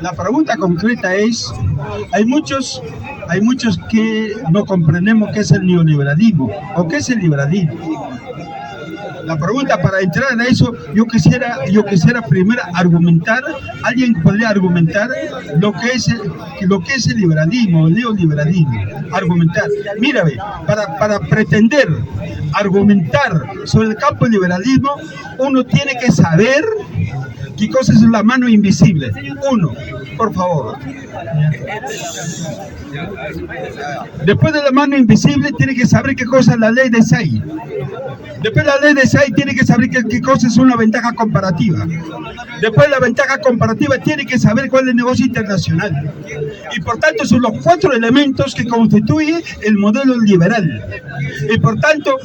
La pregunta concreta es, hay muchos que no comprendemos qué es el neoliberalismo o qué es el liberalismo. La pregunta, para entrar en eso, yo quisiera primero argumentar, alguien podría argumentar lo que es el liberalismo, el neoliberalismo, argumentar. Mírame, para pretender argumentar sobre el campo del liberalismo, uno tiene que saber qué cosa es la mano invisible. Uno, por favor. Después de la mano invisible, tiene que saber qué cosa es la ley de Say. Después de la ley de Say, tiene que saber qué cosa es una ventaja comparativa. Después de la ventaja comparativa, tiene que saber cuál es el negocio internacional. Y por tanto, son los 4 elementos que constituyen el modelo liberal. Y por tanto,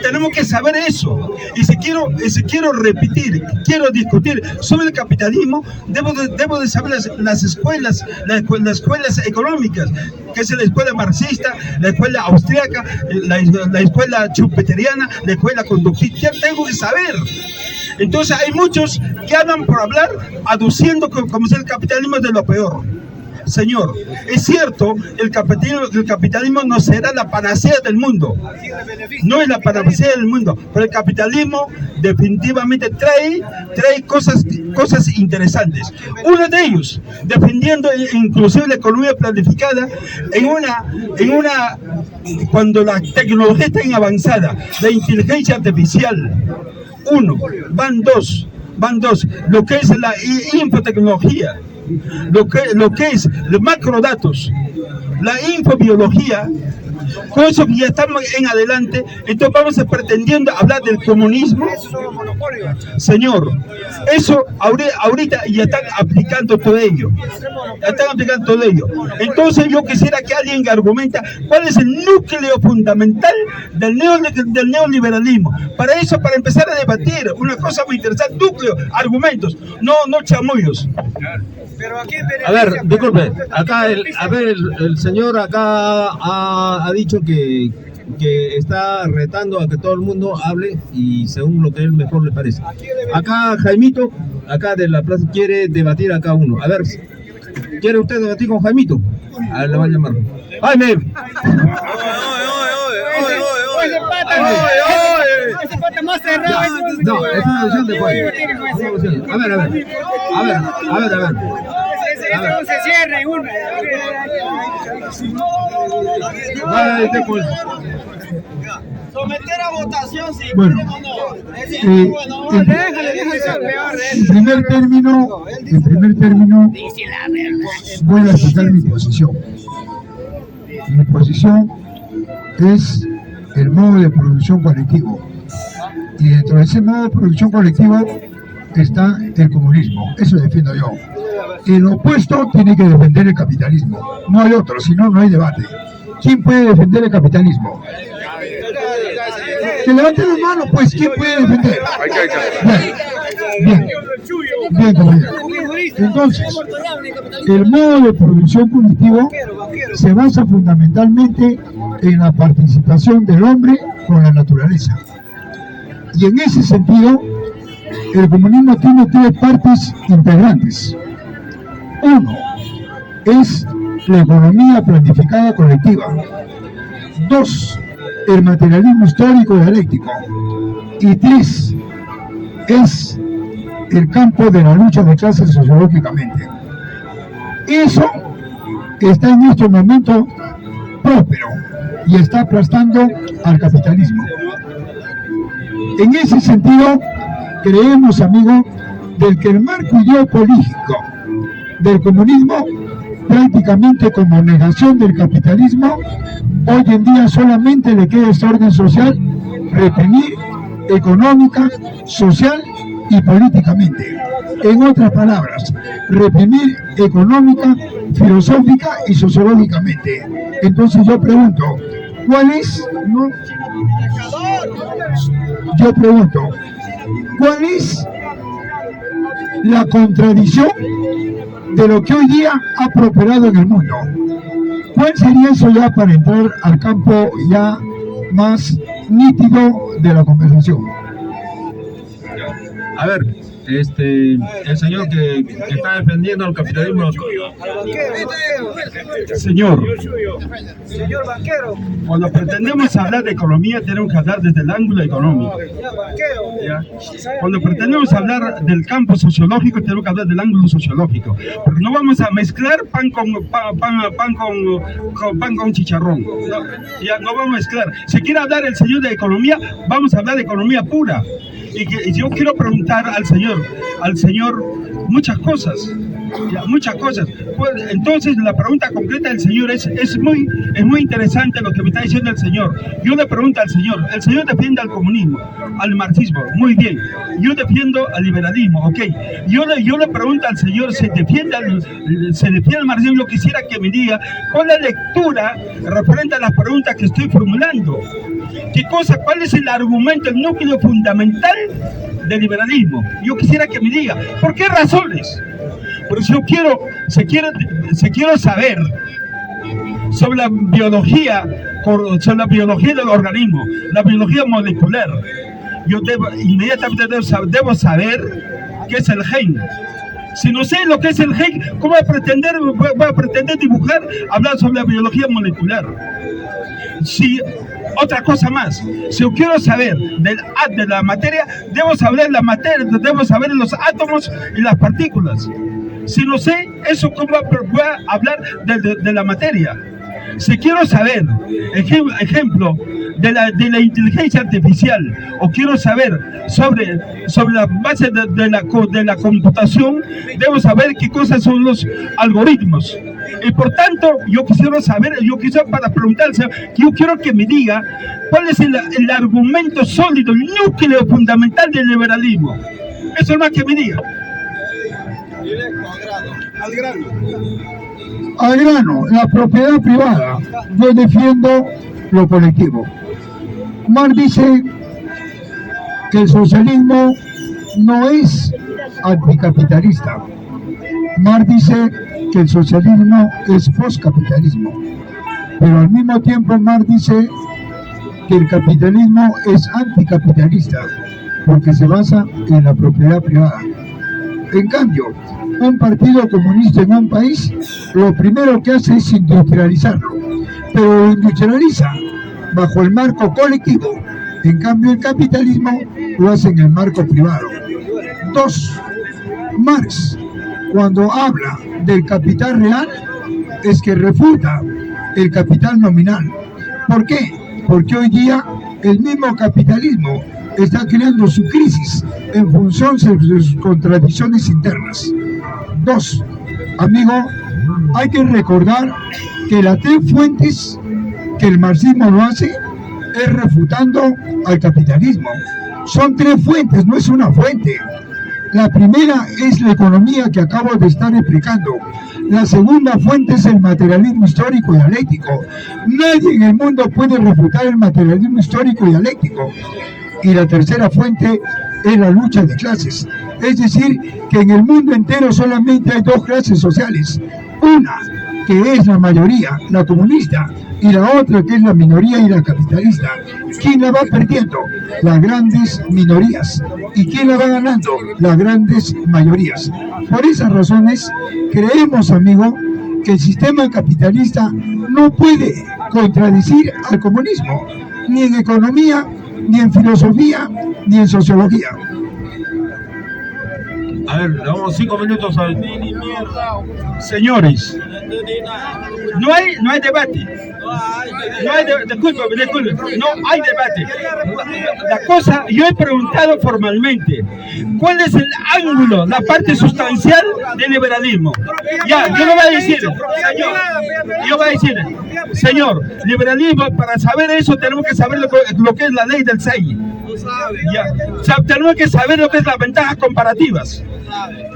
tenemos que saber eso. Y si quiero repetir, quiero discutir sobre el capitalismo, debo de saber las escuelas económicas, que es la escuela marxista, la escuela austríaca, la escuela schumpeteriana, la escuela conductista. Ya tengo que saber. Entonces hay muchos que hablan por hablar, aduciendo como si el capitalismo es de lo peor. Señor, es cierto, el capitalismo no será la panacea del mundo, no es la panacea del mundo, pero el capitalismo definitivamente trae cosas interesantes. Uno de ellos, defendiendo inclusive la economía planificada cuando la tecnología está en avanzada, la inteligencia artificial. Van dos, lo que es la infotecnología, lo que es los macrodatos, la infobiología. Con eso ya estamos en adelante, entonces vamos pretendiendo hablar del comunismo. Señor, eso ahorita ya están aplicando todo ello. Entonces yo quisiera que alguien argumenta cuál es el núcleo fundamental del neoliberalismo. Para empezar a debatir, una cosa muy interesante, núcleo, argumentos, no chamullos. A ver, disculpe, acá el señor acá ha dicho que está retando a que todo el mundo hable y según lo que a él mejor le parece. Acá Jaimito, acá de la plaza, quiere debatir acá uno. A ver, ¿quiere usted debatir con Jaimito? A ver, le van a llamar. ¡Jaime! No, es una versión de Jaime. A ver. Se cierra en una. Someter a votación si bueno, en primer término voy a explicar mi posición. Mi posición es el modo de producción colectivo, y dentro de ese modo de producción colectivo está el comunismo. Eso defiendo yo. El opuesto tiene que defender el capitalismo, no hay otro, si no, no hay debate. ¿Quién puede defender el capitalismo? Que levante las manos, pues, ¿quién puede defender? Bien, compañero. Entonces, el modo de producción colectivo se basa fundamentalmente en la participación del hombre con la naturaleza. Y en ese sentido, el comunismo tiene 3 partes integrantes. Uno, es la economía planificada colectiva. 2, el materialismo histórico dialéctico. Y 3, es el campo de la lucha de clases sociológicamente. Eso está en este momento próspero y está aplastando al capitalismo. En ese sentido, creemos, amigo, del que el marco ideopolítico del comunismo, prácticamente como negación del capitalismo, hoy en día solamente le queda este orden social, reprimir económica, social y políticamente. En otras palabras, reprimir económica, filosófica y sociológicamente. Entonces yo pregunto, ¿cuál es la contradicción de lo que hoy día ha prosperado en el mundo? ¿Cuál sería eso ya para entrar al campo ya más nítido de la conversación? A ver, el señor que está defendiendo el capitalismo. Señor, Señor banquero. cuando pretendemos hablar de economía tenemos que hablar desde el ángulo económico. Banquero. ¿Ya? Cuando pretendemos hablar del campo sociológico tenemos que hablar del ángulo sociológico, porque no vamos a mezclar pan con chicharrón. No, ya no vamos a mezclar. Si quiere hablar el señor de economía, vamos a hablar de economía pura. Y yo quiero preguntar al señor muchas cosas. Ya, muchas cosas. Pues, entonces la pregunta concreta del señor es muy interesante lo que me está diciendo el señor. Yo le pregunto al señor, el señor defiende al comunismo, al marxismo, muy bien. Yo defiendo al liberalismo, ok. Yo le pregunto al señor, ¿se defiende al marxismo? Yo quisiera que me diga cuál es la lectura referente a las preguntas que estoy formulando. ¿Cuál es el argumento, el núcleo fundamental del liberalismo? Yo quisiera que me diga, ¿por qué razones? Pero si yo quiero saber sobre la biología del organismo, la biología molecular, yo inmediatamente debo saber qué es el gen. Si no sé lo que es el gen, ¿cómo voy a pretender hablar sobre la biología molecular? Otra cosa más, si yo quiero saber de la materia, debo saber los átomos y las partículas. Si no sé eso, ¿cómo voy a hablar de la materia? Si quiero saber, ejemplo, de la inteligencia artificial, o quiero saber sobre la base de la computación, debo saber qué cosas son los algoritmos. Y por tanto, yo quisiera para preguntarse, yo quiero que me diga cuál es el argumento sólido, el núcleo fundamental del liberalismo. Eso es más que me diga. Al grano, la propiedad privada. Yo defiendo lo colectivo. Marx dice que el socialismo no es anticapitalista. Marx dice que el socialismo es postcapitalismo. Pero al mismo tiempo Marx dice que el capitalismo es anticapitalista porque se basa en la propiedad privada. En cambio, un partido comunista en un país, lo primero que hace es industrializarlo, pero lo industrializa bajo el marco colectivo. En cambio, el capitalismo lo hace en el marco privado. 2. Marx, cuando habla del capital real, es que refuta el capital nominal. ¿Por qué? Porque hoy día el mismo capitalismo está creando su crisis en función de sus contradicciones internas. 2. Amigo, hay que recordar que las 3 fuentes que el marxismo lo hace es refutando al capitalismo. Son 3 fuentes, no es una fuente. La primera es la economía que acabo de estar explicando. La segunda fuente es el materialismo histórico y dialéctico. Nadie en el mundo puede refutar el materialismo histórico y dialéctico. Y la tercera fuente es la lucha de clases. Es decir, que en el mundo entero solamente hay 2 clases sociales. Una, que es la mayoría, la comunista, y la otra, que es la minoría y la capitalista. ¿Quién la va perdiendo? Las grandes minorías. ¿Y quién la va ganando? Las grandes mayorías. Por esas razones, creemos, amigo, que el sistema capitalista no puede contradecir al comunismo, ni en economía, ni en filosofía, ni en sociología. A ver, le damos 5 minutos a... Señores, no hay debate. Disculpe, no hay debate. La cosa, yo he preguntado formalmente, ¿cuál es el ángulo, la parte sustancial del liberalismo? Ya, yo lo voy a decir, señor, liberalismo, para saber eso tenemos que saber lo que es la ley del SEI. Ya. O sea, tenemos que saber lo que es las ventajas comparativas.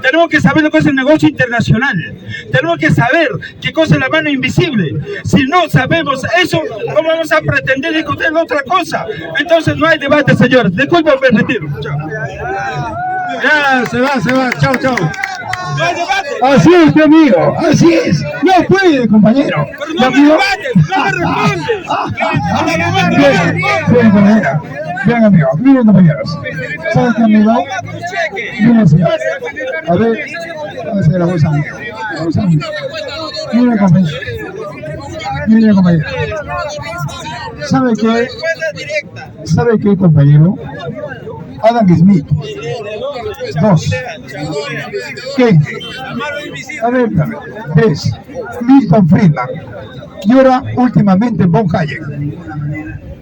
Tenemos que saber lo que es el negocio internacional. Tenemos que saber qué cosa es la mano invisible. Si no sabemos eso, ¿cómo vamos a pretender discutir otra cosa? Entonces no hay debate, señores. Disculpen, me retiro. Chao. Ya, se va. Chao. Así es, mi amigo, así es. No puede, compañero. Pero no me debates, no me respondes. Bien, compañero. Bien, amigo. Miren, compañeros. ¿Saben qué, amigo? Miren, señor. A ver, vamos a ver la bolsa. Miren, compañero. Miren, compañero. ¿Sabe qué? ¿Sabe qué, compañero? Adam Smith. 2. Keynes. A ver, 3. Milton Friedman. Y ahora, últimamente, Von Hayek.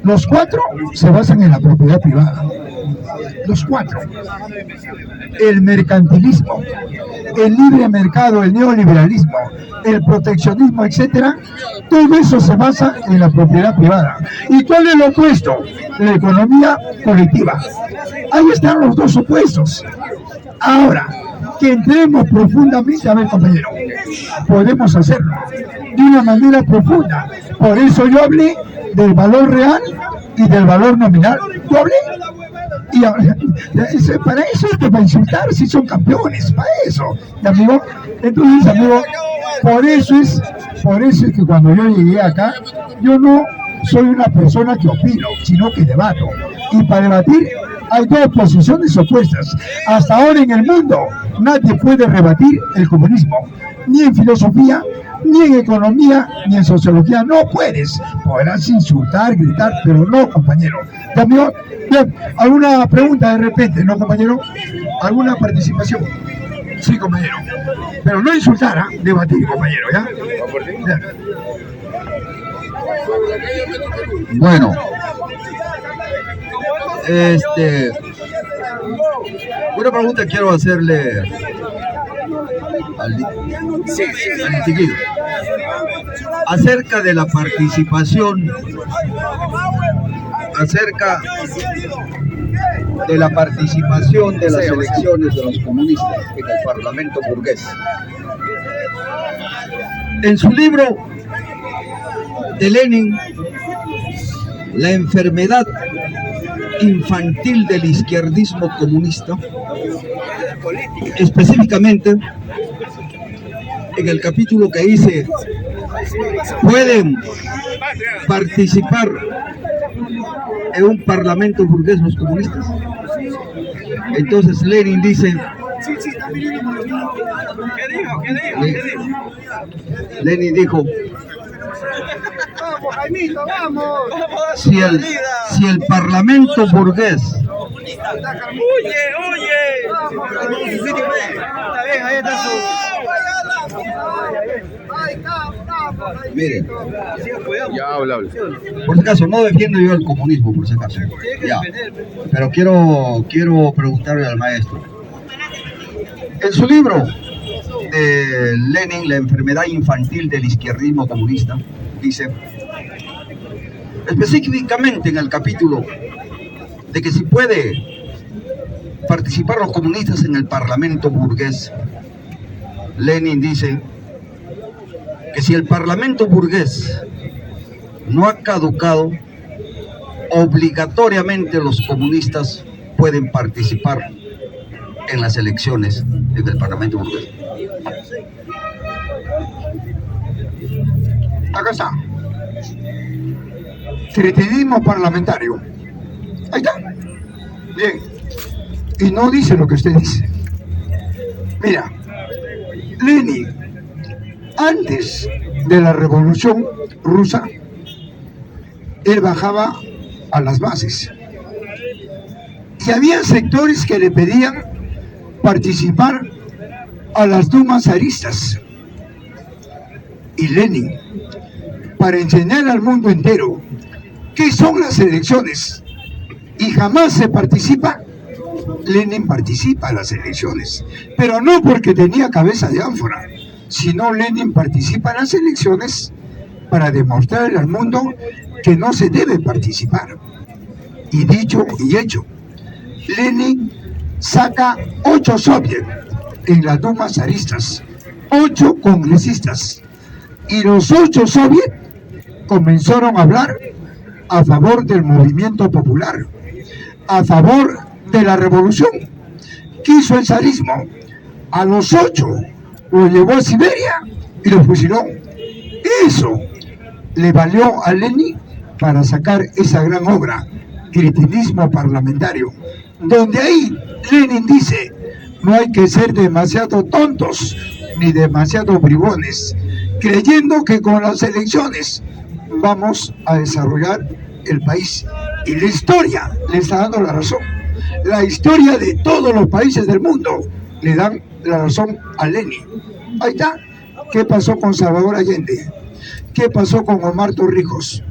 Los 4 se basan en la propiedad privada. Los 4. El mercantilismo, el libre mercado, el neoliberalismo, el proteccionismo, etcétera, todo eso se basa en la propiedad privada. ¿Y cuál es lo opuesto? La economía colectiva. Ahí están los dos opuestos. Ahora, que entremos profundamente, a ver, compañero, podemos hacerlo de una manera profunda. Por eso yo hablé del valor real y del valor nominal. Yo hablé. Y ahora, para eso es que para insultar si son campeones, para eso, amigo. Entonces, amigo, por eso es que cuando yo llegué acá, yo no soy una persona que opino, sino que debato. Y para debatir hay dos posiciones opuestas. Hasta ahora en el mundo nadie puede rebatir el comunismo, ni en filosofía, ni en economía, ni en sociología. No puedes. Podrás insultar, gritar, pero no, compañero. Amigo, bien, ¿alguna pregunta de repente, no, compañero? ¿Alguna participación? Sí, compañero. Pero no insultar, ¿eh? Debatir, compañero, ¿ya? Bien. Bueno, una pregunta quiero hacerle al distinguido acerca de la participación, de las elecciones de los comunistas en el Parlamento burgués. En su libro de Lenin, La enfermedad infantil del izquierdismo comunista, específicamente en el capítulo que dice ¿pueden participar en un parlamento burgués los comunistas? Entonces Lenin dice, Lenin dijo, si el parlamento burgués miren, por si acaso, no defiendo yo el comunismo, por si acaso, ya, pero quiero preguntarle al maestro. En su libro de Lenin, La enfermedad infantil del izquierdismo comunista, dice, específicamente en el capítulo de que si puede participar los comunistas en el parlamento burgués, Lenin dice que si el parlamento burgués no ha caducado, obligatoriamente los comunistas pueden participar en las elecciones del parlamento burgués. Acá está. Cretinismo parlamentario. Ahí está. Bien. Y no dice lo que usted dice. Mira, Lenin, antes de la Revolución Rusa, él bajaba a las bases. Y había sectores que le pedían participar a las dumas zaristas. Y Lenin, para enseñar al mundo entero qué son las elecciones y jamás se participa, Lenin participa en las elecciones, pero no porque tenía cabeza de ánfora, sino Lenin participa en las elecciones para demostrarle al mundo que no se debe participar. Y dicho y hecho, Lenin saca 8 soviets en las dumas zaristas, 8 congresistas, y los 8 soviets comenzaron a hablar a favor del movimiento popular, a favor de la revolución. ¿Qué hizo el zarismo? A los 8 los llevó a Siberia y los fusiló. Eso le valió a Lenin para sacar esa gran obra, Cretinismo Parlamentario, donde ahí Lenin dice: no hay que ser demasiado tontos ni demasiado bribones, creyendo que con las elecciones vamos a desarrollar el país. Y la historia le está dando la razón. La historia de todos los países del mundo le dan la razón a Lenin. Ahí está. ¿Qué pasó con Salvador Allende? ¿Qué pasó con Omar Torrijos?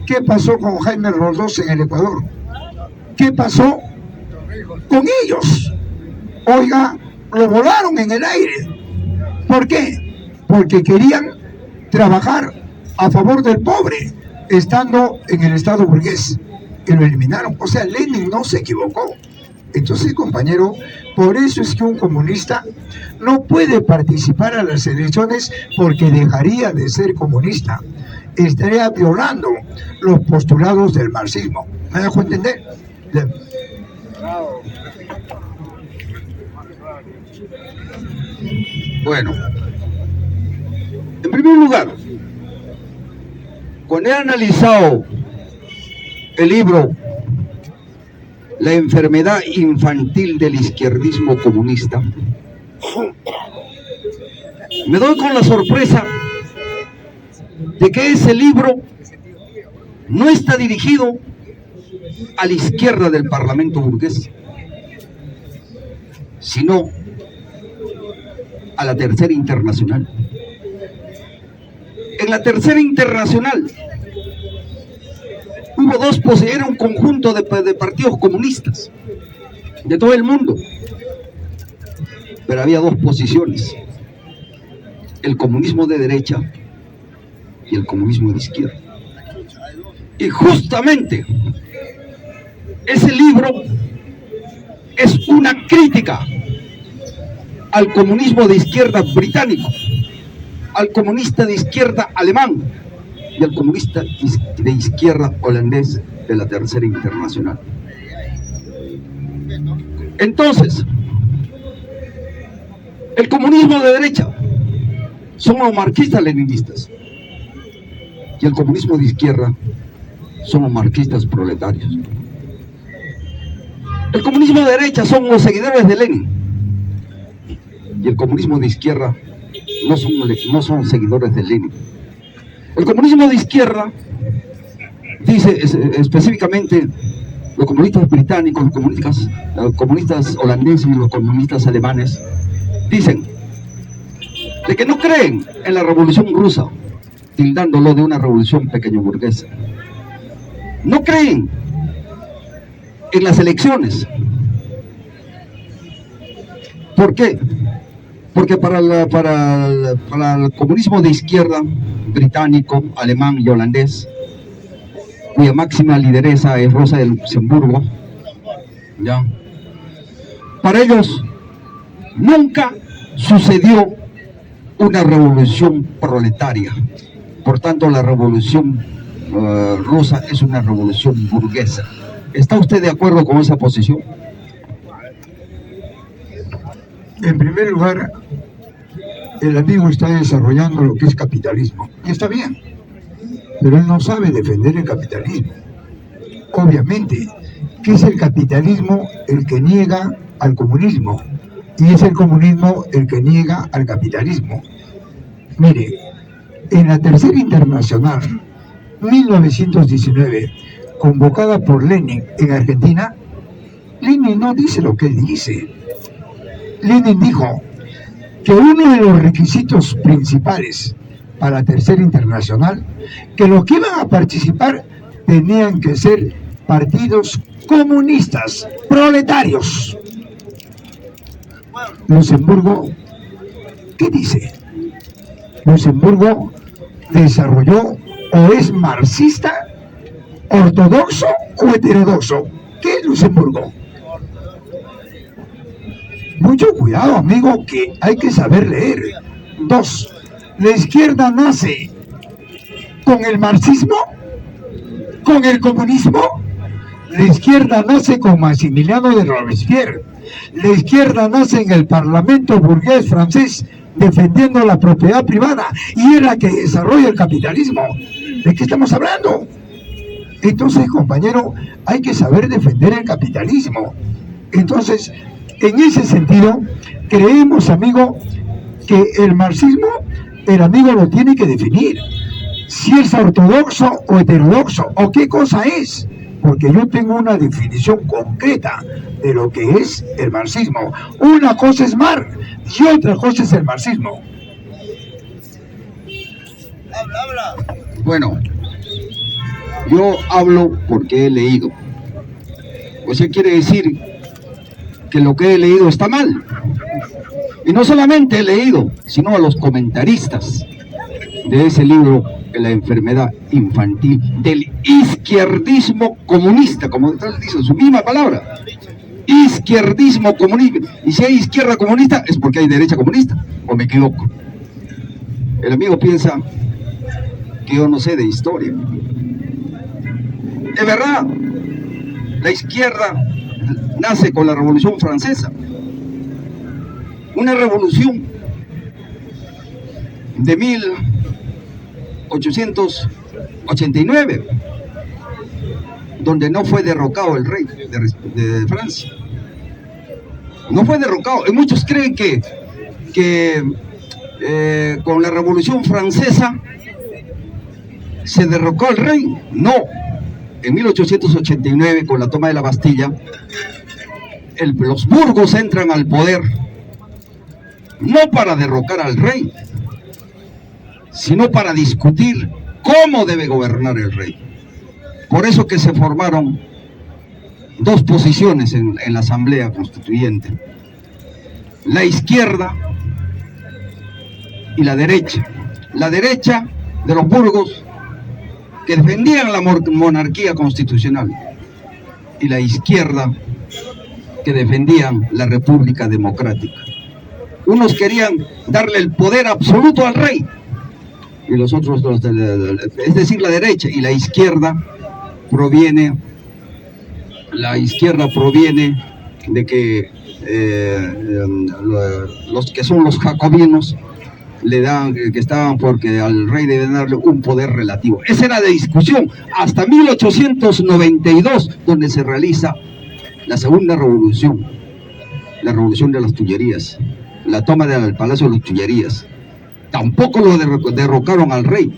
¿Qué pasó con Jaime Roldós en el Ecuador? ¿Qué pasó con ellos? Oiga, lo volaron en el aire. ¿Por qué? Porque querían trabajar a favor del pobre, estando en el Estado burgués, y lo eliminaron. O sea, Lenin no se equivocó. Entonces, compañero, por eso es que un comunista no puede participar a las elecciones, porque dejaría de ser comunista. Estaría violando los postulados del marxismo. ¿Me dejo entender? Bueno, en primer lugar, cuando he analizado el libro La enfermedad infantil del izquierdismo comunista, me doy con la sorpresa de que ese libro no está dirigido a la izquierda del Parlamento burgués, sino a la Tercera Internacional. En la Tercera Internacional era un conjunto de partidos comunistas de todo el mundo, pero había dos posiciones: el comunismo de derecha y el comunismo de izquierda. Y justamente ese libro es una crítica al comunismo de izquierda británico, al comunista de izquierda alemán y al comunista de izquierda holandés de la Tercera Internacional. Entonces, el comunismo de derecha son los marxistas leninistas, y el comunismo de izquierda son los marxistas proletarios. El comunismo de derecha son los seguidores de Lenin, y el comunismo de izquierda no son seguidores de Lenin. El comunismo de izquierda dice específicamente, los comunistas británicos, los comunistas holandeses y los comunistas alemanes dicen de que no creen en la revolución rusa, tildándolo de una revolución pequeño burguesa. No creen en las elecciones. ¿Por qué? Porque para el comunismo de izquierda británico, alemán y holandés, cuya máxima lideresa es Rosa de Luxemburgo, ¿ya? Para ellos nunca sucedió una revolución proletaria. Por tanto, la revolución rusa es una revolución burguesa. ¿Está usted de acuerdo con esa posición? En primer lugar, el amigo está desarrollando lo que es capitalismo, y está bien, pero él no sabe defender el capitalismo. Obviamente, que es el capitalismo el que niega al comunismo, y es el comunismo el que niega al capitalismo. Mire, en la Tercera Internacional, 1919, convocada por Lenin en Argentina, Lenin no dice lo que él dice. Lenin dijo que uno de los requisitos principales para la Tercera Internacional, que los que iban a participar tenían que ser partidos comunistas, proletarios. Luxemburgo, ¿qué dice? Luxemburgo desarrolló, o es marxista, ortodoxo o heterodoxo. ¿Qué es Luxemburgo? Mucho cuidado, amigo, que hay que saber leer. 2. La izquierda nace con el marxismo, con el comunismo. La izquierda nace con Maximiliano de Robespierre. La izquierda nace en el Parlamento burgués francés defendiendo la propiedad privada y es la que desarrolla el capitalismo. ¿De qué estamos hablando? Entonces, compañero, hay que saber defender el capitalismo. Entonces, en ese sentido, creemos, amigo, que el marxismo, el amigo lo tiene que definir. Si es ortodoxo o heterodoxo, o qué cosa es. Porque yo tengo una definición concreta de lo que es el marxismo. Una cosa es Marx y otra cosa es el marxismo. Bueno, yo hablo porque he leído. O sea, quiere decir que lo que he leído está mal. Y no solamente he leído, sino a los comentaristas de ese libro, La enfermedad infantil del izquierdismo comunista, como dice su misma palabra, izquierdismo comunista. Y si hay izquierda comunista es porque hay derecha comunista, o me equivoco. El amigo piensa que yo no sé de historia. Es verdad, la izquierda nace con la Revolución Francesa, una revolución de 1889, donde no fue derrocado el rey de Francia. No fue derrocado. Y muchos creen que con la Revolución Francesa se derrocó el rey. No. En 1889, con la toma de la Bastilla, los burgos entran al poder, no para derrocar al rey, sino para discutir cómo debe gobernar el rey. Por eso que se formaron dos posiciones en la Asamblea Constituyente: la izquierda y la derecha. La derecha de los burgos, que defendían la monarquía constitucional, y la izquierda, que defendían la república democrática. Unos querían darle el poder absoluto al rey, y los otros, es decir, la derecha. Y la izquierda proviene de que los que son los jacobinos le dan, que estaban porque al rey deben darle un poder relativo. Esa era la discusión hasta 1892, donde se realiza la segunda revolución, la revolución de las Tullerías, la toma del Palacio de las Tullerías. Tampoco lo derrocaron al rey.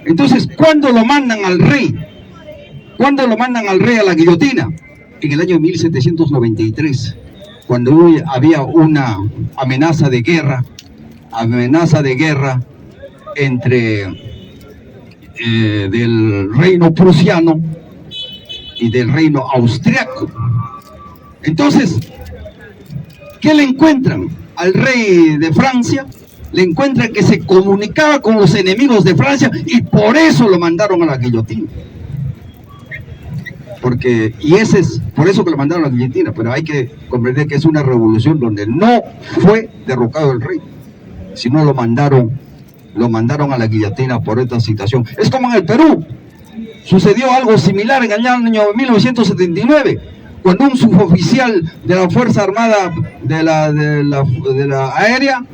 Entonces, ¿cuándo lo mandan al rey? ¿Cuándo lo mandan al rey a la guillotina? En el año 1793, cuando había una amenaza de guerra entre del reino prusiano y del reino austriaco. Entonces, ¿qué le encuentran al rey de Francia? Le encuentran que se comunicaba con los enemigos de Francia y por eso lo mandaron a la guillotina. Por eso que lo mandaron a la guillotina, pero hay que comprender que es una revolución donde no fue derrocado el rey, sino lo mandaron a la guillotina por esta situación. Es como en el Perú, sucedió algo similar en el año 1979, cuando un suboficial de la Fuerza Armada de la Aérea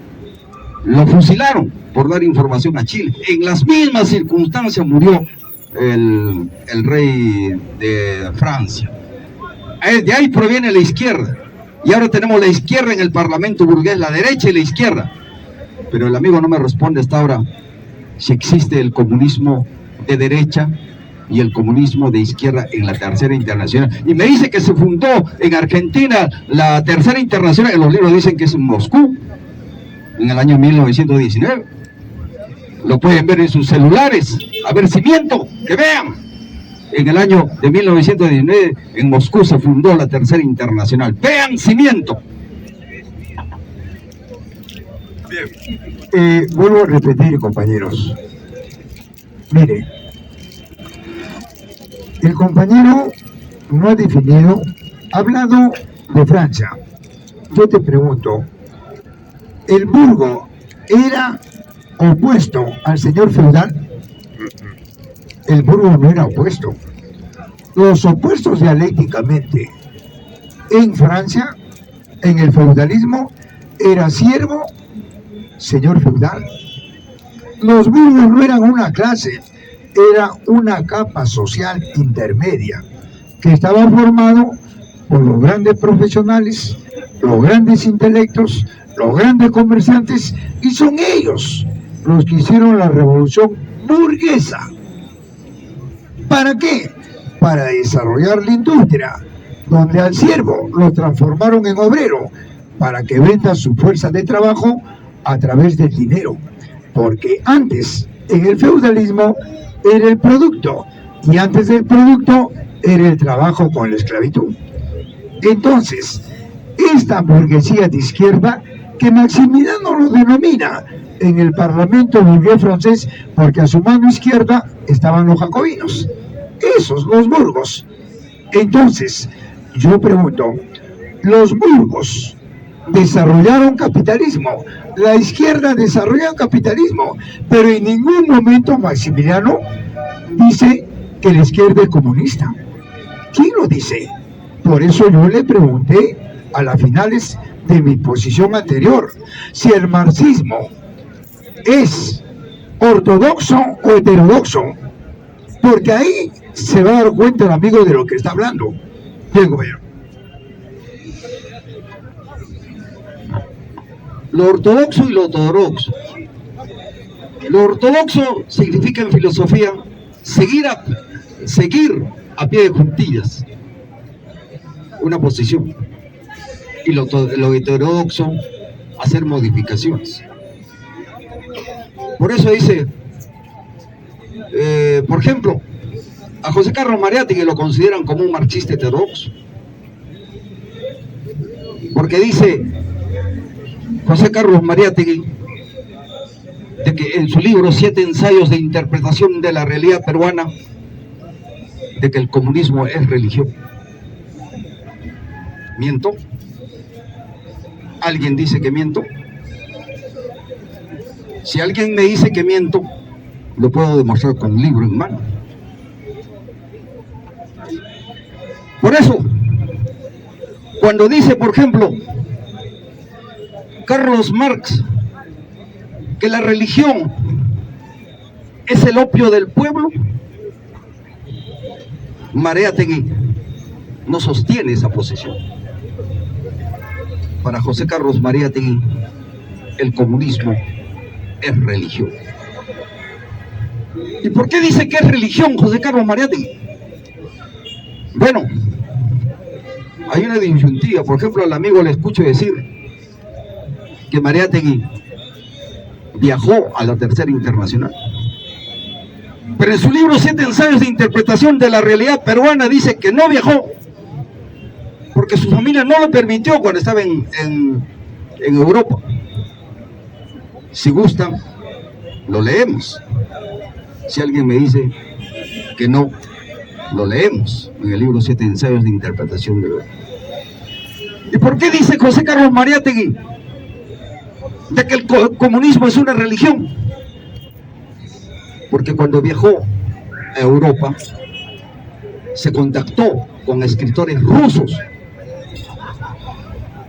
lo fusilaron por dar información a Chile. En las mismas circunstancias murió el rey de Francia. De ahí proviene la izquierda, y ahora tenemos la izquierda en el Parlamento burgués, la derecha y la izquierda. Pero el amigo no me responde hasta ahora si existe el comunismo de derecha y el comunismo de izquierda en la Tercera Internacional. Y me dice que se fundó en Argentina la Tercera Internacional, en los libros dicen que es en Moscú, en el año 1919. Lo pueden ver en sus celulares. A ver, cimiento, que vean. En el año de 1919 en Moscú se fundó la Tercera Internacional. Vean, cimiento. Vuelvo a repetir, compañeros. Mire, el compañero no ha definido, ha hablado de Francia. Yo te pregunto, ¿el burgo era opuesto al señor feudal? El burgo no era opuesto. Los opuestos dialécticamente en Francia en el feudalismo era siervo, señor feudal. Los burgos no eran una clase, era una capa social intermedia que estaba formado por los grandes profesionales, los grandes intelectos, los grandes comerciantes, y son ellos los que hicieron la revolución burguesa. ¿Para qué? Para desarrollar la industria, donde al siervo lo transformaron en obrero para que venda su fuerza de trabajo a través del dinero. Porque antes, en el feudalismo, era el producto, y antes del producto era el trabajo con la esclavitud. Entonces, esta burguesía de izquierda, que Maximiliano lo denomina en el Parlamento burgués francés, porque a su mano izquierda estaban los jacobinos, esos, los burgos. Entonces, yo pregunto, los burgos desarrollaron capitalismo, la izquierda desarrolla capitalismo, pero en ningún momento Maximiliano dice que la izquierda es comunista. ¿Quién lo dice? Por eso yo le pregunté a las finales de mi posición anterior si el marxismo es ortodoxo o heterodoxo, porque ahí se va a dar cuenta el amigo de lo que está hablando. Bien, compañero. Lo ortodoxo y lo heterodoxo. Lo ortodoxo significa en filosofía seguir a pie de juntillas una posición, y lo heterodoxo, hacer modificaciones. Por eso dice, por ejemplo, a José Carlos Mariátegui lo consideran como un marxista heterodoxo, porque dice José Carlos Mariátegui de que en su libro 7 ensayos de interpretación de la realidad peruana, de que el comunismo es religión. ¿Miento? ¿Alguien dice que miento? Si alguien me dice que miento, lo puedo demostrar con un libro en mano. Por eso, cuando dice, por ejemplo, Carlos Marx, que la religión es el opio del pueblo, Mariátegui no sostiene esa posición. Para José Carlos Mariátegui, el comunismo es religión. ¿Y por qué dice que es religión José Carlos Mariátegui? Bueno, hay una disyuntiva. Por ejemplo, al amigo le escucho decir que Mariátegui viajó a la Tercera Internacional, pero en su libro 7 ensayos de interpretación de la realidad peruana dice que no viajó porque su familia no lo permitió cuando estaba en Europa. Si gustan, lo leemos. Si alguien me dice que no, lo leemos en el libro 7 ensayos de interpretación de la realidad. ¿Y por qué dice José Carlos Mariátegui de que el comunismo es una religión? Porque cuando viajó a Europa se contactó con escritores rusos.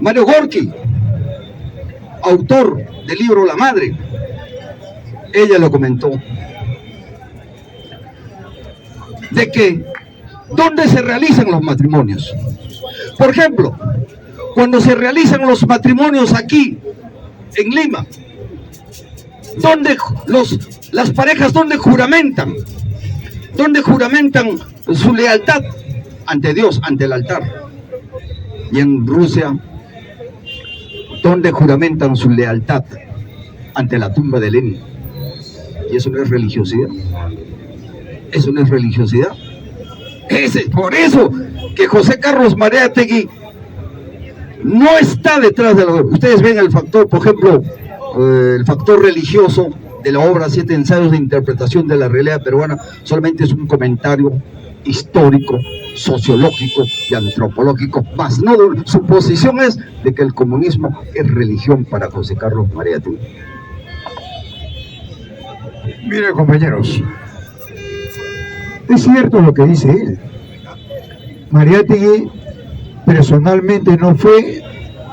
Mario Gorki, autor del libro La Madre, ella lo comentó, de que ¿dónde se realizan los matrimonios? Por ejemplo, cuando se realizan los matrimonios aquí en Lima, ¿dónde las parejas dónde juramentan? ¿Dónde juramentan su lealtad? Ante Dios, ante el altar. Y en Rusia, ¿dónde juramentan su lealtad? Ante la tumba de Lenin. ¿Y eso no es religiosidad? ¿Eso no es religiosidad? Es por eso que José Carlos Mariátegui no está detrás de lo... Ustedes ven el factor, por ejemplo, el factor religioso de la obra 7 ensayos de interpretación de la realidad peruana, solamente es un comentario histórico, sociológico y antropológico, más no, su posición es de que el comunismo es religión para José Carlos Mariátegui. Miren, compañeros, es cierto lo que dice él. Mariátegui personalmente no fue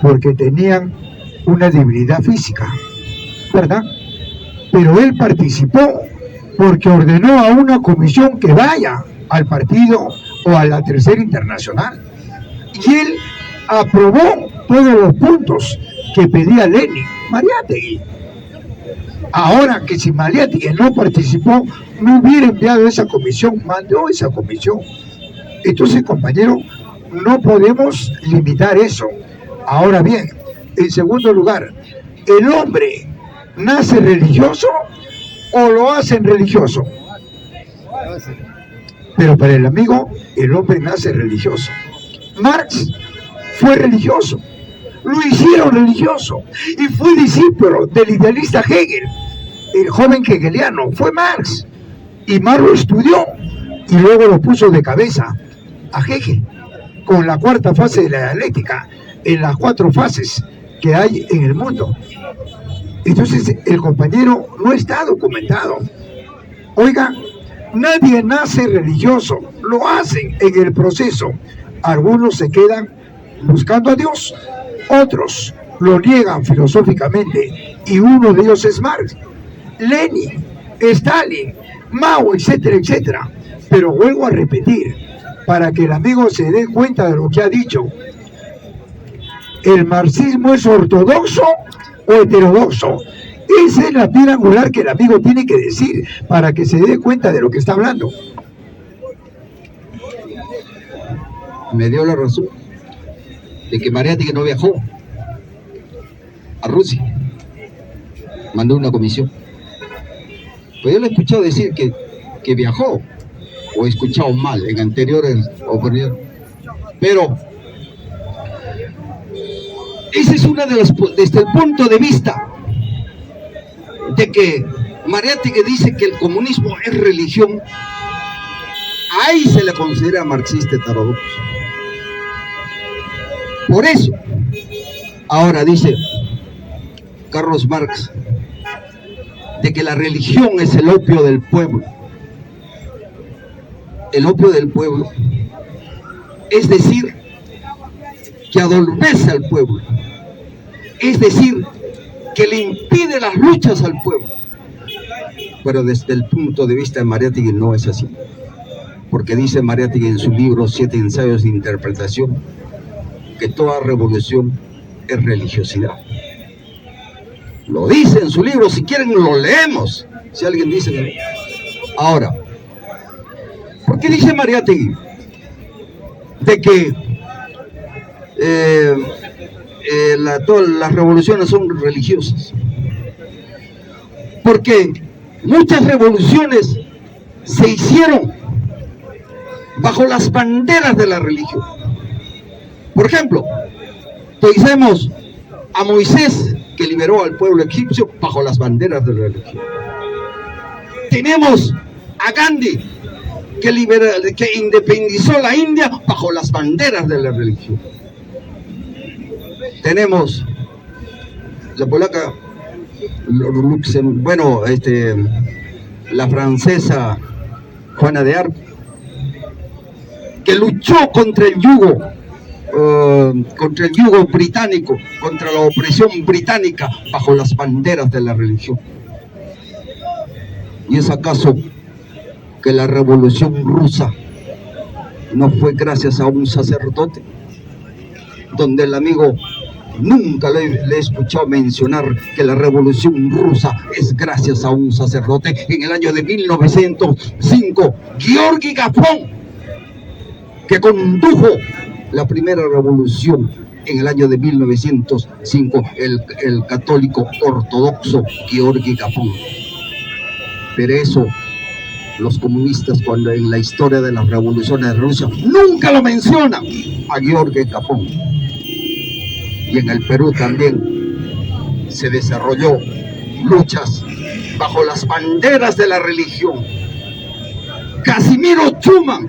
porque tenían una debilidad física, ¿verdad? Pero él participó porque ordenó a una comisión que vaya al partido o a la Tercera Internacional. Y él aprobó todos los puntos que pedía Lenin Mariátegui. Ahora que si Mariátegui no participó, no hubiera enviado esa comisión, mandó esa comisión. Entonces, compañero, no podemos limitar eso. Ahora bien, en segundo lugar, ¿el hombre nace religioso o lo hacen religioso? Pero para el amigo, el hombre nace religioso. Marx fue religioso, lo hicieron religioso y fue discípulo del idealista Hegel. El joven hegeliano fue Marx, y Marx lo estudió y luego lo puso de cabeza a Hegel con la cuarta fase de la dialéctica, en las 4 fases que hay en el mundo. Entonces el compañero no está documentado. Oiga, nadie nace religioso, lo hacen en el proceso. Algunos se quedan buscando a Dios, otros lo niegan filosóficamente, y uno de ellos es Marx, Lenin, Stalin, Mao, etcétera, etcétera. Pero vuelvo a repetir, para que el amigo se dé cuenta de lo que ha dicho, ¿el marxismo es ortodoxo o heterodoxo? Esa es la piedra angular que el amigo tiene que decir para que se dé cuenta de lo que está hablando. Me dio la razón de que Mariátegui no viajó a Rusia, mandó una comisión. Pues yo le he escuchado decir que viajó, o he escuchado mal en anteriores oportunidades, pero ese es una de las, desde el punto de vista de que Mariátegui dice que el comunismo es religión, ahí se le considera marxista heterodoxo. Por eso, ahora dice Carlos Marx de que la religión es el opio del pueblo. El opio del pueblo, es decir, que adormece al pueblo, es decir, que le impide las luchas al pueblo. Pero desde el punto de vista de Mariátegui no es así, porque dice Mariátegui en su libro 7 ensayos de interpretación que toda revolución es religiosidad. Lo dice en su libro, si quieren lo leemos, si alguien dice no. Ahora, ¿por qué dice Mariátegui de que todas las revoluciones son religiosas? Porque muchas revoluciones se hicieron bajo las banderas de la religión. Por ejemplo, pensemos a Moisés, que liberó al pueblo egipcio bajo las banderas de la religión. Tenemos a Gandhi, que independizó la India bajo las banderas de la religión. Tenemos la polaca, la francesa Juana de Arco, que luchó contra el yugo británico, contra la opresión británica bajo las banderas de la religión. ¿Y es acaso que la revolución rusa no fue gracias a un sacerdote? Donde el amigo nunca le he escuchado mencionar que la revolución rusa es gracias a un sacerdote. En el año de 1905, Georgi Gapón, que condujo la primera revolución en el año de 1905, el católico ortodoxo Georgi Gapón. Pero eso, los comunistas, cuando en la historia de las revoluciones de Rusia, nunca lo mencionan a Georgi Gapón. Y en el Perú también se desarrolló luchas bajo las banderas de la religión. Casimiro Schumann,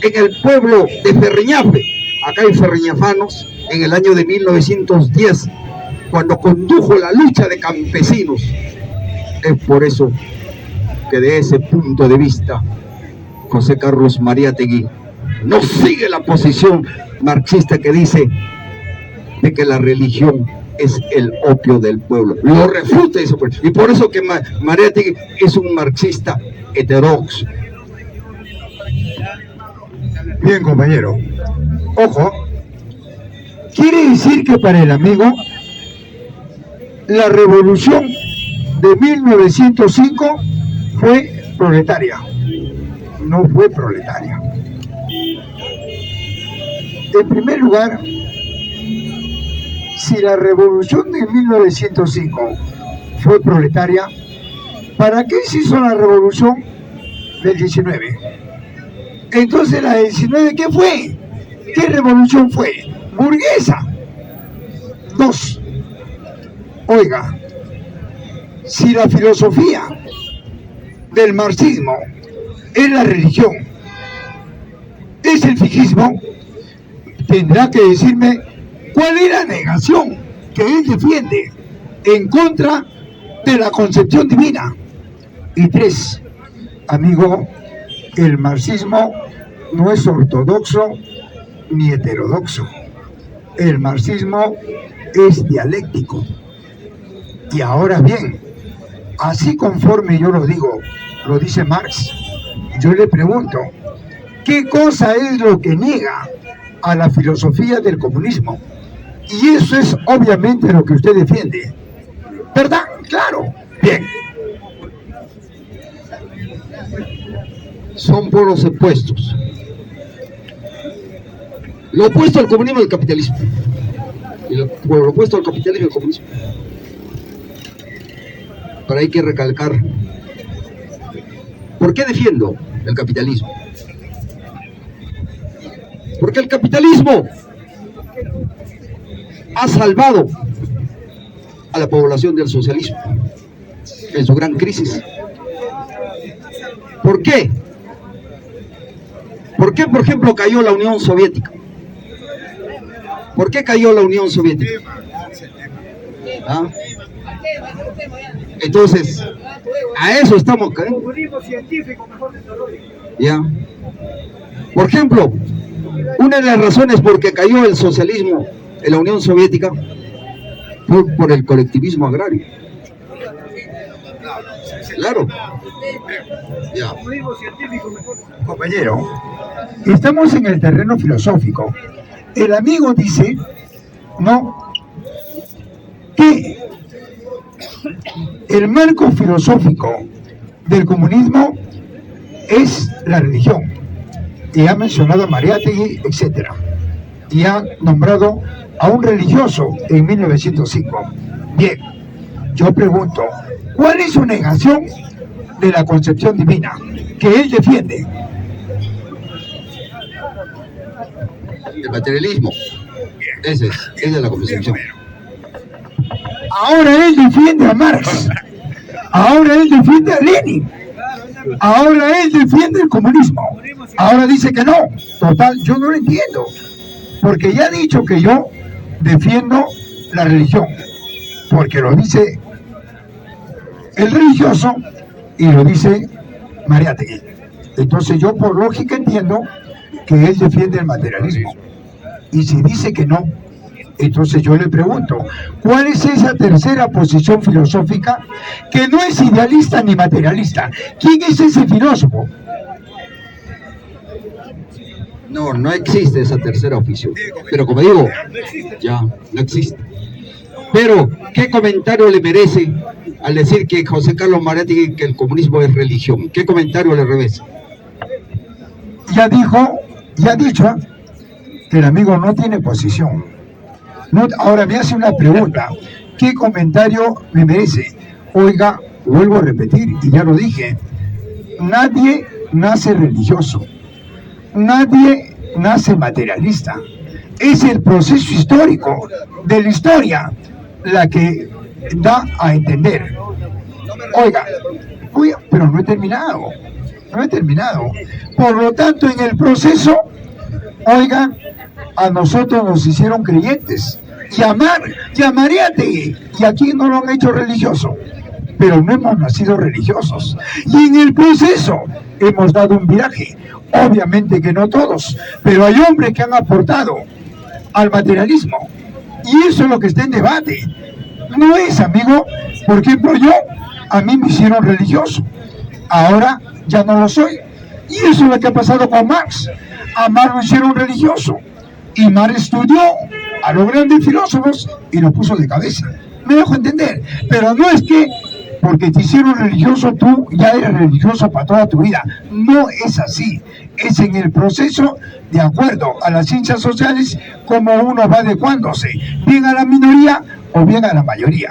en el pueblo de Ferriñafe, acá hay ferriñafanos, en el año de 1910, cuando condujo la lucha de campesinos. Es por eso que de ese punto de vista, José Carlos Mariátegui no sigue la posición marxista que dice de que la religión es el opio del pueblo. Lo refuta eso. Y por eso que Mariátegui es un marxista heterodoxo. Bien, compañero. Ojo. Quiere decir que para el amigo la revolución de 1905 fue proletaria. No fue proletaria. En primer lugar, si la revolución de 1905 fue proletaria, ¿para qué se hizo la revolución del 19? Entonces la del 19, ¿qué fue? ¿Qué revolución fue? Burguesa. 2. Oiga, si la filosofía del marxismo es la religión, es el fijismo, tendrá que decirme cuál es la negación que él defiende en contra de la concepción divina. Y 3, amigo, el marxismo no es ortodoxo ni heterodoxo. El marxismo es dialéctico. Y ahora bien, así conforme yo lo digo, lo dice Marx, yo le pregunto, ¿qué cosa es lo que niega a la filosofía del comunismo? Y eso es obviamente lo que usted defiende, ¿verdad? Claro. Bien. Son polos opuestos. Lo opuesto al comunismo es el capitalismo. Y lo opuesto al capitalismo es el comunismo. Pero hay que recalcar, ¿por qué defiendo el capitalismo? Porque el capitalismo ha salvado a la población del socialismo en su gran crisis. ¿Por qué? ¿Por qué, por ejemplo, cayó la Unión Soviética? ¿Por qué cayó la Unión Soviética? ¿Ah? Entonces, a eso estamos cayendo. ¿Ya? Por ejemplo, una de las razones por que cayó el socialismo en la Unión Soviética fue por el colectivismo agrario. Claro. Ya. Compañero, estamos en el terreno filosófico. El amigo dice, no, que el marco filosófico del comunismo es la religión. Y ha mencionado a Mariátegui, etc. Y ha nombrado a un religioso en 1905. Bien, yo pregunto, ¿cuál es su negación de la concepción divina que él defiende? El materialismo. Esa es la concepción. Ahora él defiende a Marx. Ahora él defiende a Lenin. Ahora él defiende el comunismo. Ahora dice que no. Total, yo no lo entiendo. Porque ya ha dicho que yo defiendo la religión. Porque lo dice el religioso y lo dice Mariátegui. Entonces yo por lógica entiendo que él defiende el materialismo. Y si dice que no, entonces yo le pregunto, ¿cuál es esa tercera posición filosófica que no es idealista ni materialista? ¿Quién es ese filósofo? No existe esa tercera opción. Pero como digo, ya, no existe. Pero, ¿qué comentario le merece al decir que José Carlos Mariátegui que el comunismo es religión? ¿Qué comentario le revés? Ya ha dicho que el amigo no tiene posición. No, ahora me hace una pregunta. ¿Qué comentario me merece? Oiga, vuelvo a repetir, y ya lo dije, nadie nace religioso, nadie nace materialista. Es el proceso histórico de la historia la que da a entender. Oiga, pero no he terminado. Por lo tanto, en el proceso, oiga, a nosotros nos hicieron creyentes. Mariátegui, y aquí no lo han hecho religioso, pero no hemos nacido religiosos. Y en el proceso hemos dado un viraje. Obviamente que no todos, pero hay hombres que han aportado al materialismo. Y eso es lo que está en debate. No es, amigo, por ejemplo, a mí me hicieron religioso, ahora ya no lo soy. Y eso es lo que ha pasado con Marx. A Marx lo hicieron religioso, y Marx estudió a los grandes filósofos y lo puso de cabeza. Me dejo entender, pero no es que porque te hicieron religioso tú ya eres religioso para toda tu vida. No es así. Es en el proceso, de acuerdo a las ciencias sociales, como uno va adecuándose, bien a la minoría o bien a la mayoría.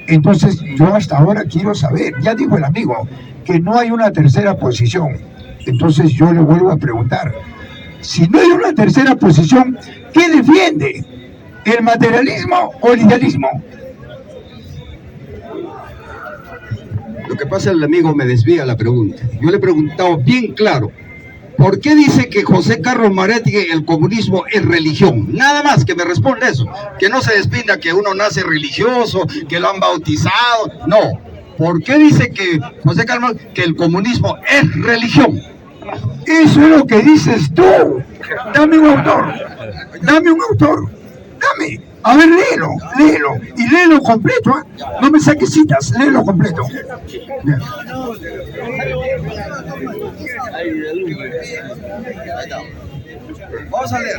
Entonces yo hasta ahora quiero saber, ya dijo el amigo, que no hay una tercera posición. Entonces yo le vuelvo a preguntar, si no hay una tercera posición, ¿qué defiende? ¿El materialismo o el idealismo? Lo que pasa es que el amigo me desvía la pregunta. Yo le he preguntado bien claro, ¿por qué dice que José Carlos Mariátegui el comunismo es religión? Nada más que me responda eso, que no se despinda que uno nace religioso, que lo han bautizado, no. ¿Por qué dice que José Carlos que el comunismo es religión? Eso es lo que dices tú. Dame un autor, dame. A ver, léelo, y léelo completo, ¿eh? No me saques citas, léelo completo. Bien. Vamos a leer.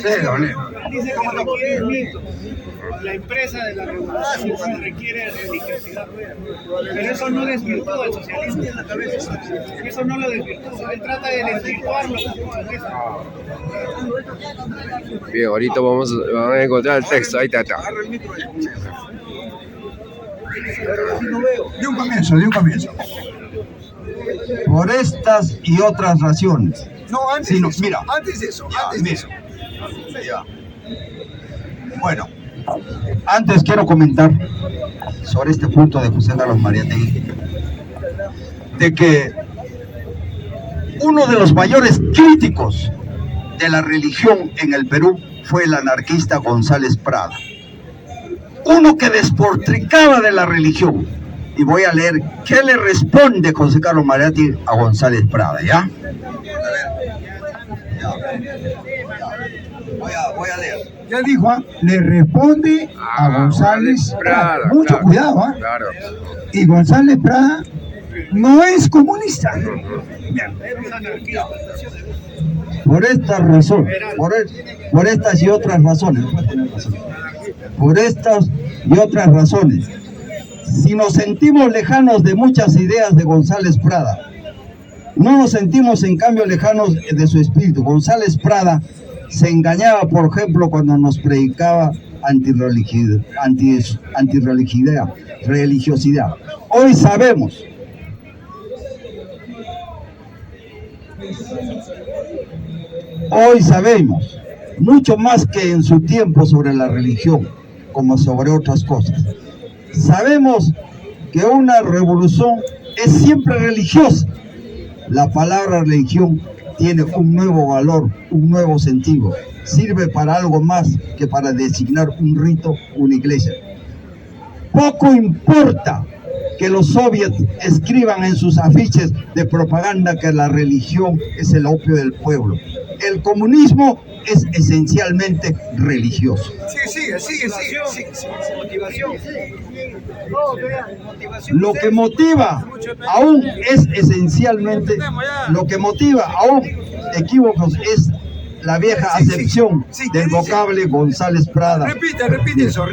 Léelo. Dice que la empresa de la revolución requiere religiosidad. Pero eso no desvirtúa el socialismo. Eso no lo desvirtúa. Él trata de desvirtuarlo. Bien, ahorita vamos a encontrar el texto. Ahí está. De un comienzo. Por estas y otras razones. No, antes Sí, no, de eso. mira. Antes de eso. Ya. Bueno, antes quiero comentar sobre este punto de José Carlos Mariátegui, de que uno de los mayores críticos de la religión en el Perú fue el anarquista González Prada, uno que despotricaba de la religión. Y voy a leer qué le responde José Carlos Mariátegui a González Prada, ¿ya? Voy a leer. Ya dijo, le responde a González Prada. Mucho claro, cuidado, ¿ah? Claro. Y González Prada no es comunista. Por estas razones, por estas y otras razones, si nos sentimos lejanos de muchas ideas de González Prada, no nos sentimos en cambio lejanos de su espíritu. González Prada se engañaba, por ejemplo, cuando nos predicaba religiosidad. Hoy sabemos mucho más que en su tiempo sobre la religión, como sobre otras cosas. Sabemos que una revolución es siempre religiosa. La palabra religión tiene un nuevo valor, un nuevo sentido. Sirve para algo más que para designar un rito, una iglesia. Poco importa que los soviets escriban en sus afiches de propaganda que la religión es el opio del pueblo. El comunismo es esencialmente religioso. Sigue. Lo que motiva aún equívocos es la vieja acepción del vocable González Prada. Repite eso.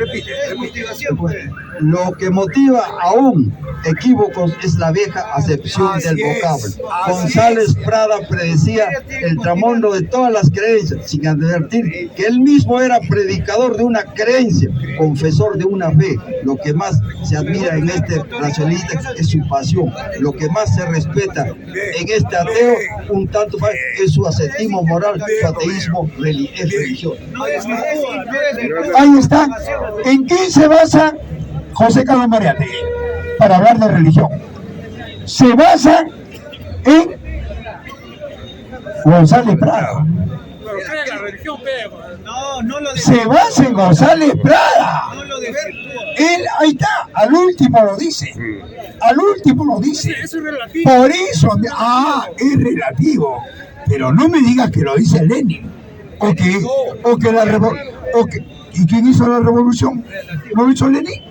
Lo que motiva aún equívocos es la vieja acepción del vocablo. González Prada predecía el tramondo de todas las creencias, sin advertir que él mismo era predicador de una creencia, confesor de una fe. Lo que más se admira en este racionalista es su pasión. Lo que más se respeta en este ateo, un tanto más, es su ascetismo moral, su ateísmo es religioso. Ahí está. ¿En qué se basa José Carlos Mariátegui para hablar de religión? Se basa en González Prada. Se basa en González Prada. Él, ahí está, al último lo dice. Por eso, es relativo. Pero no me digas que lo dice Lenin. ¿Y quién hizo la revolución? ¿No lo hizo Lenin?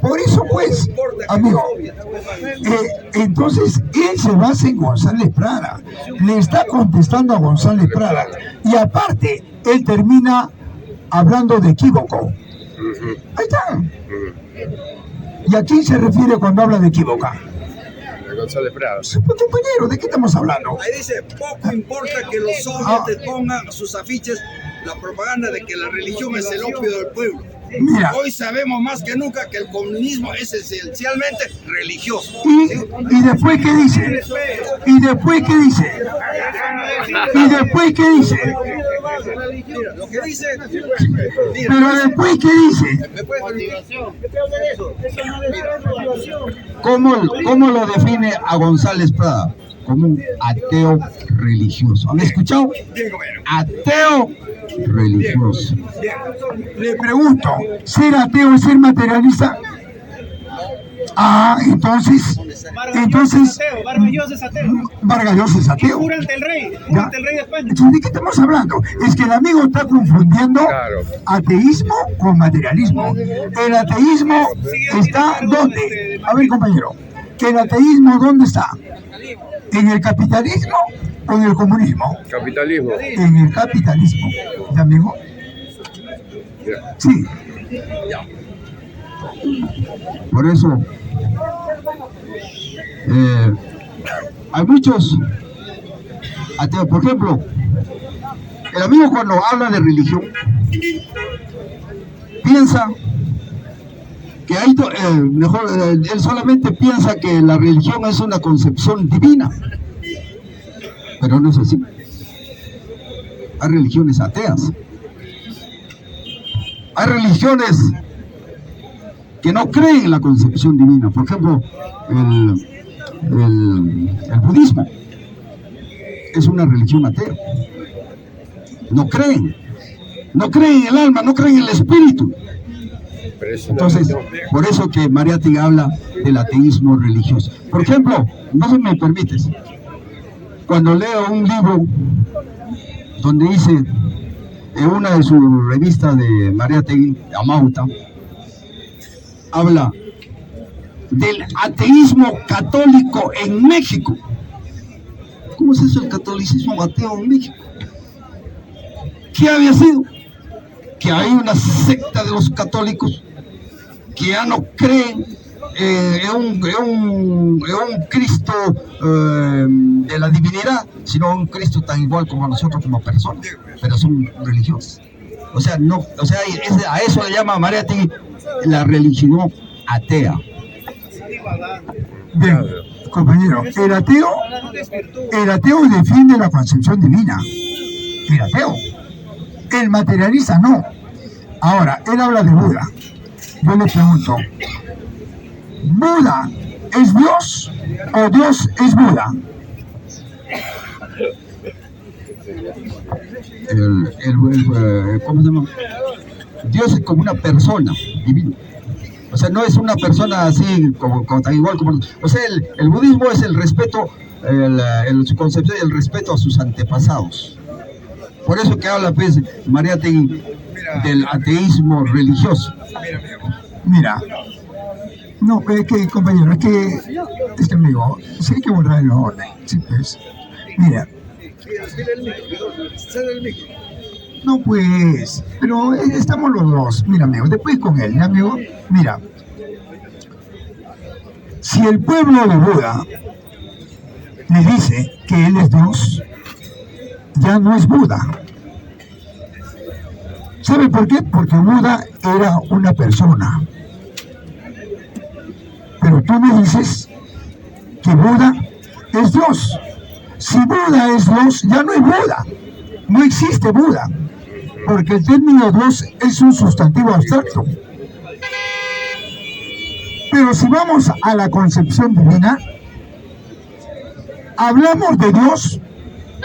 Por eso, pues, amigo, entonces él se basa en González Prada, le está contestando a González Prada, y aparte, él termina hablando de equívoco. Ahí está. ¿Y a quién se refiere cuando habla de equívoca? González Prada. Compañero, ¿de qué estamos hablando? Ahí dice, poco importa que los soviets pongan sus afiches la propaganda de que la religión es el opio del pueblo. Mira. Hoy sabemos más que nunca que el comunismo es esencialmente religioso. ¿Y después qué dice? ¿Y después qué dice? ¿Y después qué dice? Mira, lo que dice... Pero después qué dice? ¿Cómo lo define a González Prada? Como un ateo religioso. ¿Han escuchado? Ateo religioso. Le pregunto, ¿ser ateo es ser materialista? Ah, entonces Vargas Llosa es ateo. Vargas Llosa es ateo. Jura ante el rey de España. Entonces, ¿de qué estamos hablando? Es que el amigo está confundiendo Claro. ateísmo con materialismo. El ateísmo está ¿dónde? A ver, compañero, ¿el ateísmo dónde está? ¿En el capitalismo o en el comunismo? Capitalismo. En el capitalismo. ¿Ya, amigo? Sí. Por eso, hay muchos ateos. Por ejemplo, el amigo cuando habla de religión, piensa que hay, él solamente piensa que la religión es una concepción divina, pero no es así. Hay religiones ateas, hay religiones que no creen en la concepción divina. Por ejemplo, el budismo es una religión atea. No creen en el alma, no creen en el espíritu. Entonces, por eso que Mariátegui habla del ateísmo religioso. Por ejemplo, no se me permites, cuando leo un libro donde dice, en una de sus revistas de Mariátegui, Amauta, habla del ateísmo católico en México. ¿Cómo es eso el catolicismo ateo en México? ¿Qué había sido? Que hay una secta de los católicos que ya no creen en un Cristo de la divinidad, sino un Cristo tan igual como nosotros como personas, pero son religiosos. A eso le llama Mariátegui la religión atea. Bien, compañero, el ateo defiende la concepción divina. El ateo. El materialista no. Ahora, él habla de Buda. Yo le pregunto, ¿Buda es Dios o Dios es Buda? ¿Cómo se llama? Dios es como una persona divina. O sea, no es una persona así como tan igual como... O sea, el budismo es el respeto, su concepción y el respeto a sus antepasados. Por eso que habla, pues, Mariátegui del ateísmo religioso. Mira, no, es que, compañero, es que amigo, sí hay que borrar el orden, sí, pues. Mira. No, pues, pero estamos los dos. Mira, amigo, después con él, ¿ya, amigo? Mira, si el pueblo de Buda le dice que él es Dios, ya no es Buda. ¿Sabe por qué? Porque Buda era una persona. Pero tú me dices que Buda es Dios. Si Buda es Dios, ya no es Buda. No existe Buda. Porque el término Dios es un sustantivo abstracto. Pero si vamos a la concepción divina, hablamos de Dios,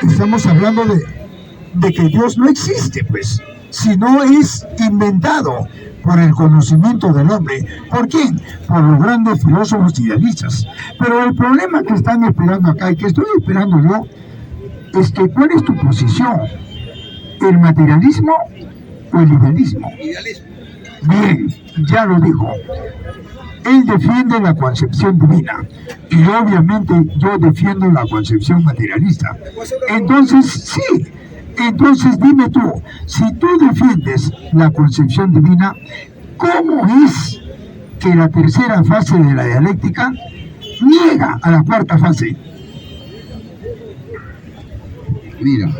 estamos hablando de que Dios no existe, pues, sino es inventado por el conocimiento del hombre. ¿Por quién? Por los grandes filósofos idealistas. Pero el problema que están esperando acá, y que estoy esperando yo, es que ¿cuál es tu posición? ¿El materialismo o el idealismo. Idealismo. Bien, ya lo dijo. Él defiende la concepción divina y obviamente yo defiendo la concepción materialista. Entonces, sí, entonces dime tú, si tú defiendes la concepción divina, ¿cómo es que la tercera fase de la dialéctica niega a la cuarta fase? Mira,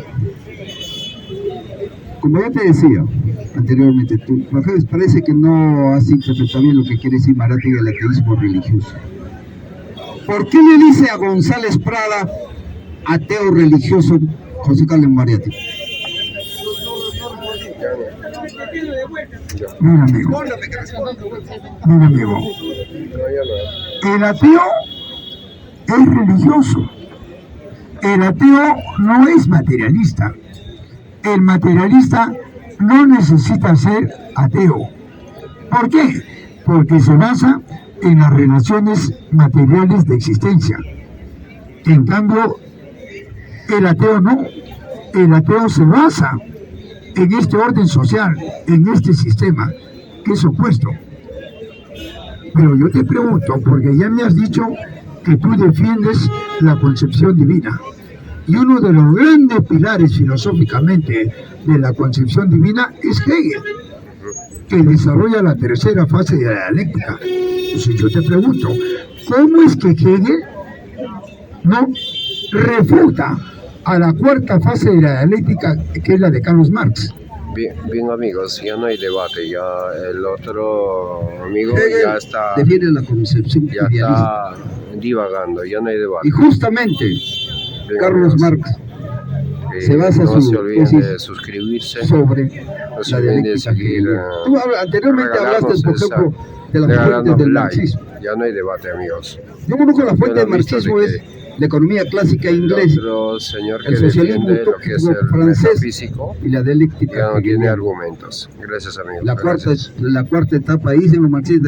como ya te decía anteriormente, tú parece que no has interpretado bien lo que quiere decir Marati del ateísmo religioso. ¿Por qué le dice a González Prada ateo religioso José Carlos Mariatti? Mira, amigo, el ateo es religioso. El ateo no es materialista. El materialista no necesita ser ateo. ¿Por qué? Porque se basa en las relaciones materiales de existencia. En cambio, el ateo no. El ateo se basa en este orden social, en este sistema, que es opuesto. Pero yo te pregunto, porque ya me has dicho que tú defiendes la concepción divina. Y uno de los grandes pilares filosóficamente de la concepción divina es Hegel, que desarrolla la tercera fase de la dialéctica. Entonces yo te pregunto, ¿cómo es que Hegel no refuta a la cuarta fase de la dialéctica, que es la de Carlos Marx? Bien, amigos, ya no hay debate, ya el otro amigo ya está, defiende la concepción ya idealista. está divagando, ya no hay debate. Y justamente Bien, Carlos amigos, Marx se basa no su se olviden tesis de suscribirse, sobre no se la olviden de dialéctica seguir, hegeliana. Tú anteriormente hablaste, por ejemplo, de las fuentes regalarnos del like, marxismo. ya no hay debate, amigos. Yo conozco la fuente del Buenas vistas marxismo, de es la economía clásica El inglesa, otro señor que el socialismo defiende lo que es utópico el francés metafísico y la dialéctica ya no tiene hegeliana. argumentos. Gracias, amigos. La Gracias. cuarta etapa, dicen los marxistas,